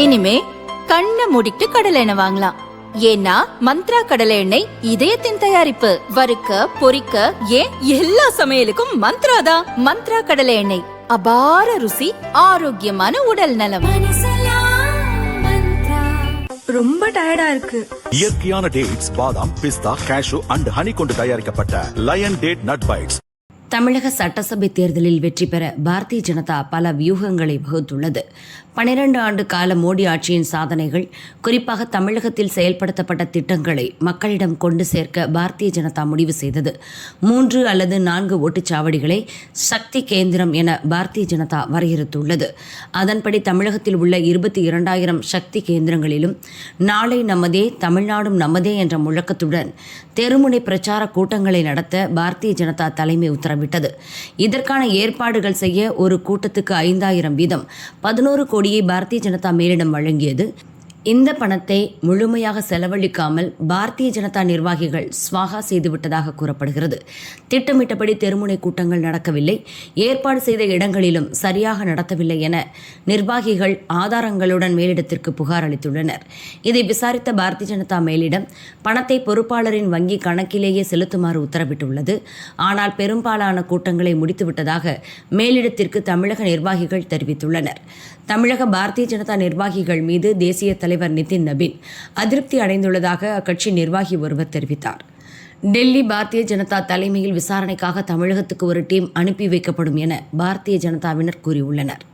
இனிமே கண்ணை மூடிட்டு கடலை எண்ணெய் வாங்கலாம். ஏன்னா மந்த்ரா கடலை எண்ணெய் இதயத்தின் தயாரிப்பு. வறுக்க பொரிக்க ஏன் எல்லா சமையலுக்கும் மந்த்ரா தான். மந்த்ரா கடலை எண்ணெய், அபார ருசி, ஆரோக்கியமான உடல் நலம். ரொம்ப டயர்டா இருக்கு. இயற்கையான டேட்ஸ், பாதாம், பிஸ்தா, கேஷு அண்ட் ஹனி கொண்டு தயாரிக்கப்பட்ட லயன் டேட் நட் பைட்ஸ். தமிழக சட்டசபை தேர்தலில் வெற்றி பெற பாரதிய ஜனதா பல வியூகங்களை வகுத்துள்ளது. 12 ஆண்டு கால மோடி ஆட்சியின் சாதனைகள், குறிப்பாக தமிழகத்தில் செயல்படுத்தப்பட்ட திட்டங்களை மக்களிடம் கொண்டு சேர்க்க பாரதிய ஜனதா முடிவு செய்தது. 3 அல்லது 4 ஓட்டுச்சாவடிகளை சக்தி கேந்திரம் என பாரதிய ஜனதா வரையறுத்துள்ளது. அதன்படி தமிழகத்தில் உள்ள 22,000 சக்தி கேந்திரங்களிலும் நாளை நமதே, தமிழ்நாடும் நமதே என்ற முழக்கத்துடன் தெருமுனை பிரச்சார கூட்டங்களை நடத்த பாரதிய ஜனதா தலைமை உத்தரவிட்டது. இதற்கான ஏற்பாடுகள் செய்ய ஒரு கூட்டத்துக்கு 5,000 வீதம் 11 கோடியை பாரதிய ஜனதா மேலிடம் வழங்கியது. இந்த பணத்தை முழுமையாக செலவழிக்காமல் பாரதிய ஜனதா நிர்வாகிகள் ஸ்வாகா செய்துவிட்டதாக கூறப்படுகிறது. திட்டமிட்டபடி தெருமுனை கூட்டங்கள் நடக்கவில்லை, ஏற்பாடு செய்த இடங்களிலும் சரியாக நடத்தவில்லை என நிர்வாகிகள் ஆதாரங்களுடன் மேலிடத்திற்கு புகார் அளித்துள்ளனர். இதை விசாரித்த பாரதிய ஜனதா மேலிடம் பணத்தை பொறுப்பாளரின் வங்கி கணக்கிலேயே செலுத்துமாறு உத்தரவிட்டுள்ளது. ஆனால் பெரும்பாலான கூட்டங்களை முடித்துவிட்டதாக மேலிடத்திற்கு தமிழக நிர்வாகிகள் தெரிவித்துள்ளனர். தமிழக பாரதிய ஜனதா நிர்வாகிகள் மீது தேசிய தலைவர் நிதின் நபீன் அதிருப்தி அடைந்துள்ளதாக அக்கட்சி நிர்வாகி ஒருவர் தெரிவித்தார். டெல்லி பாரதிய ஜனதா தலைமையில் விசாரணைக்காக தமிழகத்துக்கு ஒரு டீம் அனுப்பி வைக்கப்படும் என பாரதிய ஜனதாவினர் கூறியுள்ளனர்.